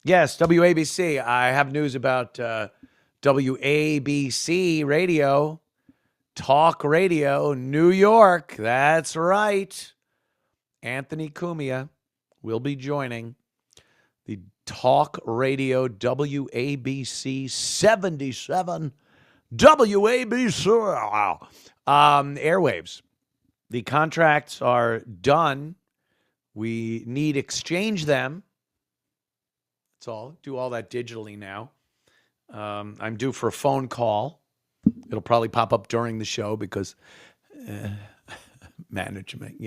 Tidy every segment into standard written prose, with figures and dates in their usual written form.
Yes, WABC. I have news about WABC Radio, Talk Radio, New York. That's right. Anthony Cumia will be joining the Talk Radio WABC 77 WABC airwaves. The contracts are done. We need exchange them. That's all. Do all that digitally now. I'm due for a phone call. It'll probably pop up during the show because management,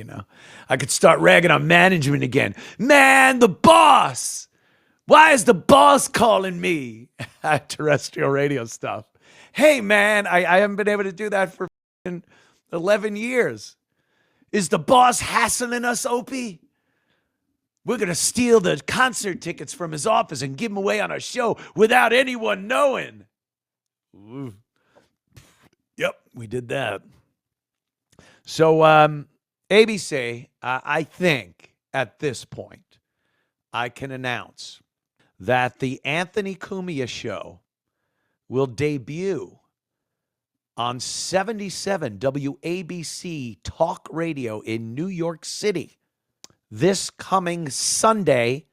I could start ragging on management again. Man, the boss. Why is the boss calling me? Terrestrial radio stuff. Hey, man, I haven't been able to do that for 11 years. Is the boss hassling us, Opie? We're going to steal the concert tickets from his office and give them away on our show without anyone knowing. Ooh. Yep, we did that. So, ABC, I think at this point, I can announce that the Anthony Cumia show will debut on 77 WABC Talk Radio in New York City this coming Sunday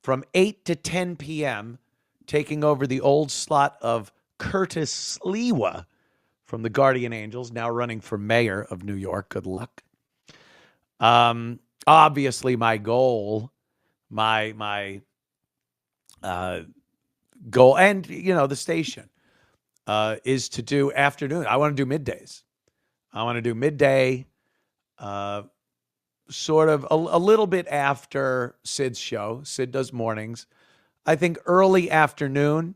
from 8 to 10 p.m., taking over the old slot of Curtis Sliwa from the Guardian Angels, now running for mayor of New York. Good luck. Obviously, my goal, my goal, and, the station is to do afternoon. I want to do middays. I want to do midday, sort of a little bit after Sid's show. Sid does mornings. I think early afternoon,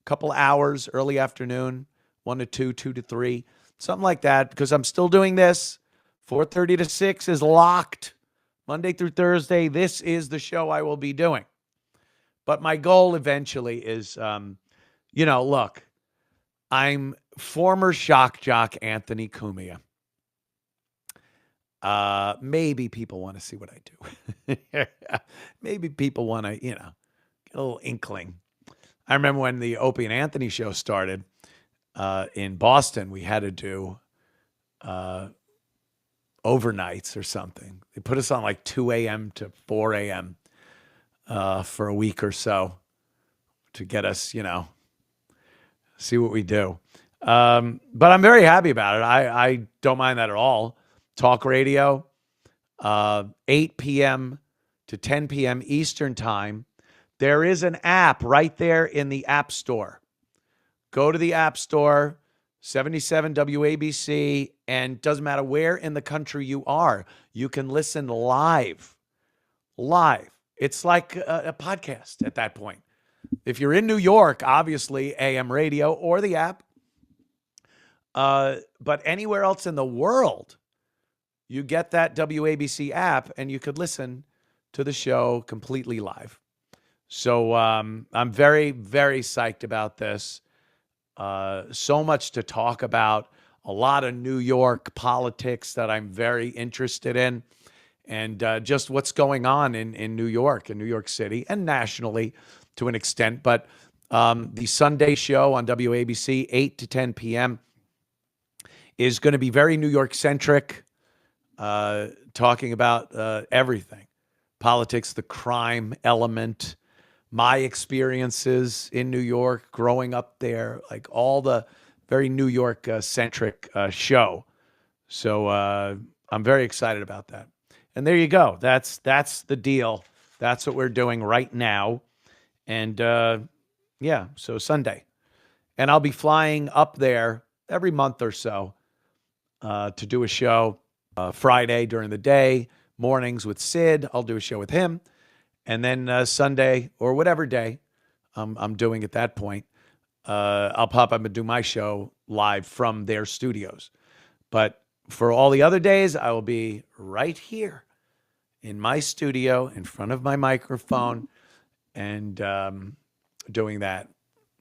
couple hours, early afternoon, 1 to 2, 2 to 3, something like that, because I'm still doing this. 4:30 to 6 is locked. Monday through Thursday, this is the show I will be doing. But my goal eventually is, look, I'm former shock jock Anthony Cumia. Maybe people want to see what I do. Maybe people want to, get a little inkling. I remember when the Opie and Anthony show started in Boston, we had to do overnights or something. They put us on like 2 a.m. to 4 a.m. For a week or so to get us, see what we do. But I'm very happy about it. I don't mind that at all. Talk radio, 8 p.m. to 10 p.m. Eastern time. There is an app right there in the App Store. Go to the App Store, 77 WABC, and doesn't matter where in the country you are, you can listen live. Live. It's like a podcast at that point. If you're in New York, obviously AM radio or the app. But anywhere else in the world, you get that WABC app and you could listen to the show completely live. So I'm very, very psyched about this. So much to talk about. A lot of New York politics that I'm very interested in. And just what's going on in New York, in New York City, and nationally to an extent. But the Sunday show on WABC, 8 to 10 p.m., is going to be very New York-centric, talking about everything. Politics, the crime element, my experiences in New York, growing up there, like all the very New York-centric show. So I'm very excited about that. And there you go. That's the deal. That's what we're doing right now. And so Sunday. And I'll be flying up there every month or so to do a show. Friday during the day, mornings with Sid. I'll do a show with him. And then Sunday or whatever day I'm doing at that point, I'll pop up and do my show live from their studios. But for all the other days, I will be right here in my studio in front of my microphone and doing that.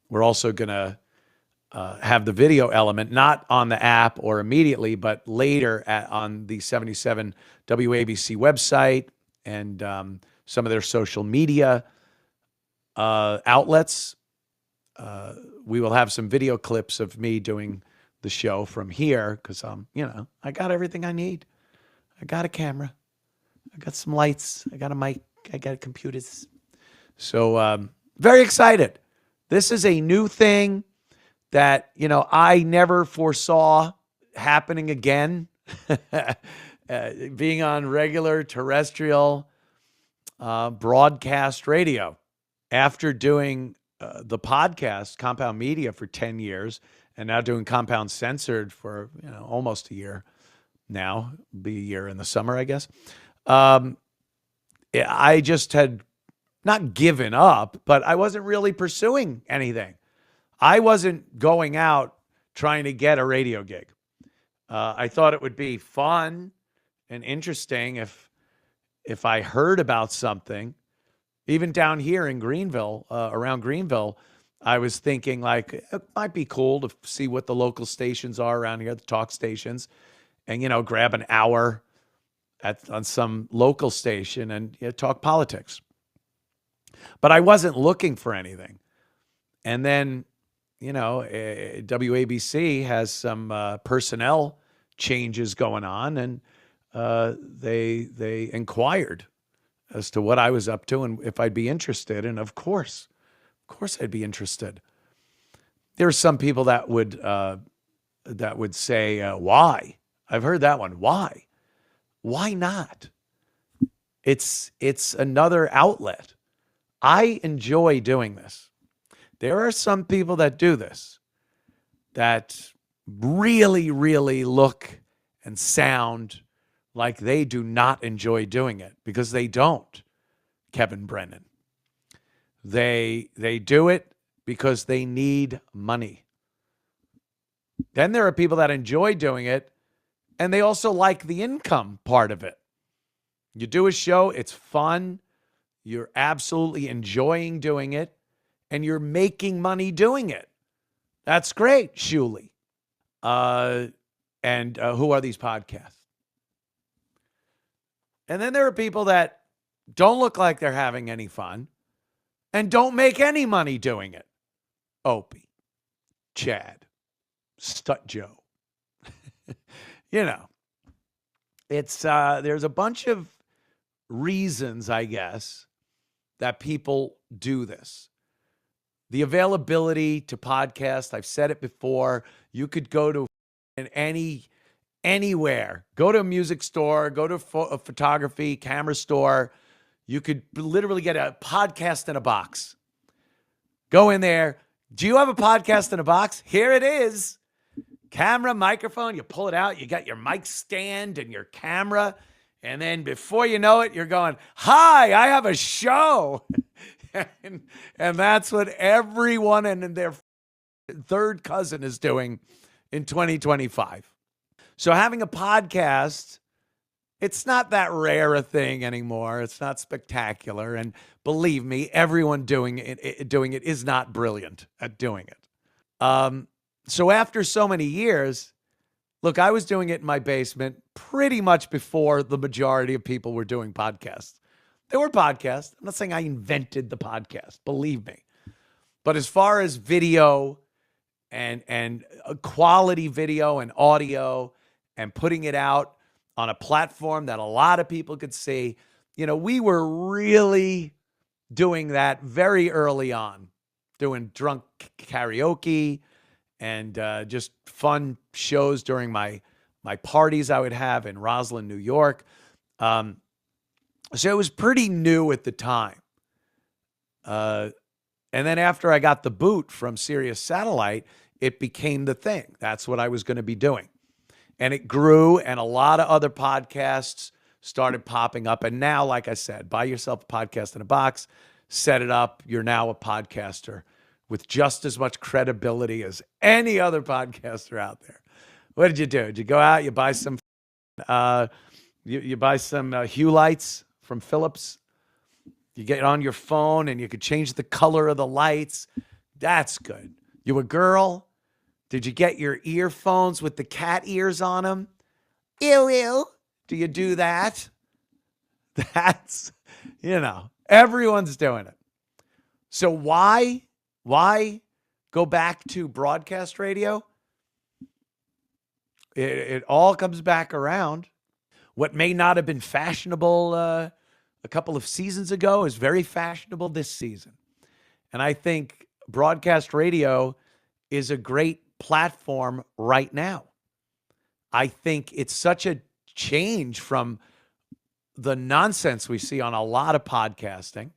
We're also going to have the video element, not on the app or immediately, but later on the 77 WABC website and some of their social media outlets. We will have some video clips of me doing the show from here because I got everything I need. I got a camera. I got some lights. I got a mic. I got computers. So very excited. This is a new thing that, I never foresaw happening again. Being on regular terrestrial broadcast radio. After doing the podcast, Compound Media, for 10 years, and now doing Compound Censored for almost a year now, be a year in the summer, I guess. I just had not given up, but I wasn't really pursuing anything. I wasn't going out trying to get a radio gig. I thought it would be fun and interesting if I heard about something. Even down here in Greenville, around Greenville, I was thinking like it might be cool to see what the local stations are around here, the talk stations, and grab an hour on some local station and talk politics. But I wasn't looking for anything. And then, WABC has some personnel changes going on, and they inquired as to what I was up to and if I'd be interested. And of course I'd be interested. There are some people that would say, why? I've heard that one. Why? Why not? It's another outlet. I enjoy doing this. There are some people that do this that really, really look and sound like they do not enjoy doing it, because they don't, Kevin Brennan. They do it because they need money. Then there are people that enjoy doing it, and they also like the income part of it. You do a show, it's fun, you're absolutely enjoying doing it, and you're making money doing it. That's great, Shuli. And who are these podcasts? And then there are people that don't look like they're having any fun and don't make any money doing it. Opie, Chad, Stut Joe. It's there's a bunch of reasons, I guess, that people do this. The availability to podcast, I've said it before, you could go to anywhere. Go to a music store, go to a photography, camera store. You could literally get a podcast in a box. Go in there. Do you have a podcast in a box? Here it is. Camera, microphone, you pull it out. You got your mic stand and your camera. And then before you know it, you're going, hi, I have a show. and that's what everyone and their third cousin is doing in 2025. So having a podcast, it's not that rare a thing anymore. It's not spectacular. And believe me, everyone doing it is not brilliant at doing it. So after so many years, look, I was doing it in my basement pretty much before the majority of people were doing podcasts. There were podcasts. I'm not saying I invented the podcast, believe me. But as far as video and quality video and audio and putting it out on a platform that a lot of people could see, we were really doing that very early on, doing drunk karaoke and just fun shows during my parties I would have in Roslyn, New York. So it was pretty new at the time. And then after I got the boot from Sirius Satellite, it became the thing. That's what I was going to be doing. And it grew, and a lot of other podcasts started popping up. And now, like I said, buy yourself a podcast in a box, set it up. You're now a podcaster with just as much credibility as any other podcaster out there. What did you do? Did you go out, you buy some you buy some Hue lights from Philips? You get it on your phone and you could change the color of the lights. That's good. You a girl? Did you get your earphones with the cat ears on them? Ew, ew. Do you do that? That's, everyone's doing it. So why go back to broadcast radio? It all comes back around. What may not have been fashionable a couple of seasons ago is very fashionable this season. And I think broadcast radio is a great platform right now. I think it's such a change from the nonsense we see on a lot of podcasting.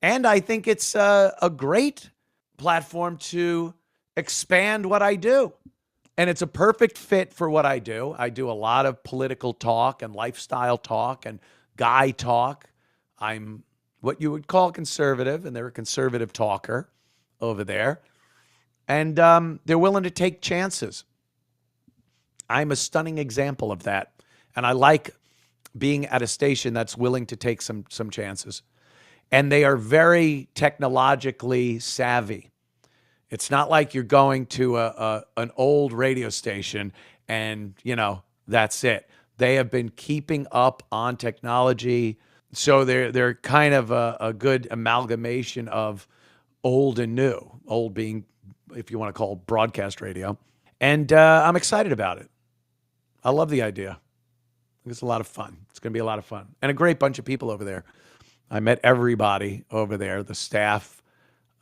And I think it's a great platform to expand what I do. And it's a perfect fit for what I do. I do a lot of political talk and lifestyle talk and guy talk. I'm what you would call conservative, and they're a conservative talker over there. And they're willing to take chances. I'm a stunning example of that. And I like being at a station that's willing to take some chances. And they are very technologically savvy. It's not like you're going to an old radio station and, that's it. They have been keeping up on technology. So they're kind of a good amalgamation of old and new. Old being, if you want to call it, broadcast radio. And I'm excited about it. I love the idea. I think it's a lot of fun. It's going to be a lot of fun. And a great bunch of people over there. I met everybody over there, the staff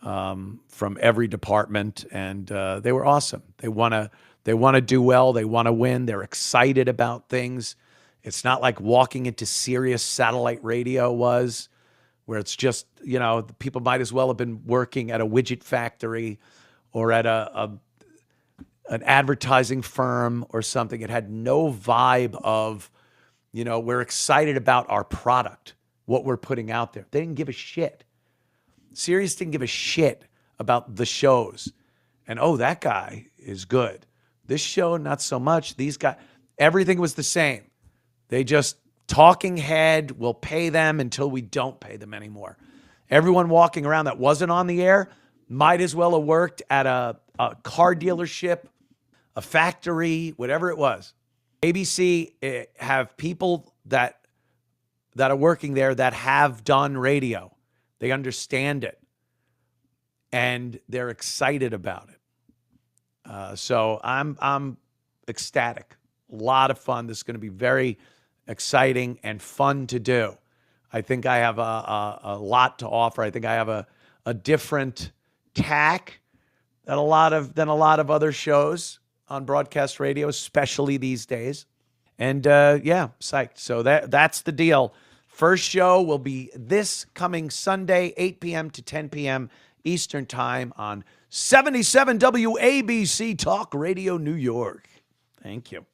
from every department, and they were awesome. They want to do well. They want to win. They're excited about things. It's not like walking into Sirius satellite radio was, where it's just, people might as well have been working at a widget factory or at an advertising firm or something. It had no vibe of, we're excited about our product, what we're putting out there. They didn't give a shit. Sirius didn't give a shit about the shows. And, that guy is good. This show, not so much. These guys, everything was the same. They just, talking head, will pay them until we don't pay them anymore. Everyone walking around that wasn't on the air might as well have worked at a car dealership, a factory, whatever it was. ABC have people that are working there that have done radio. They understand it. And they're excited about it. So I'm ecstatic. A lot of fun. This is going to be very exciting and fun to do. I think I have a lot to offer. I think I have a different tack than a lot of other shows on broadcast radio, especially these days. And psyched. So that's the deal. First show will be this coming Sunday, 8 p.m. to 10 p.m. Eastern Time on 77 WABC Talk Radio New York. Thank you.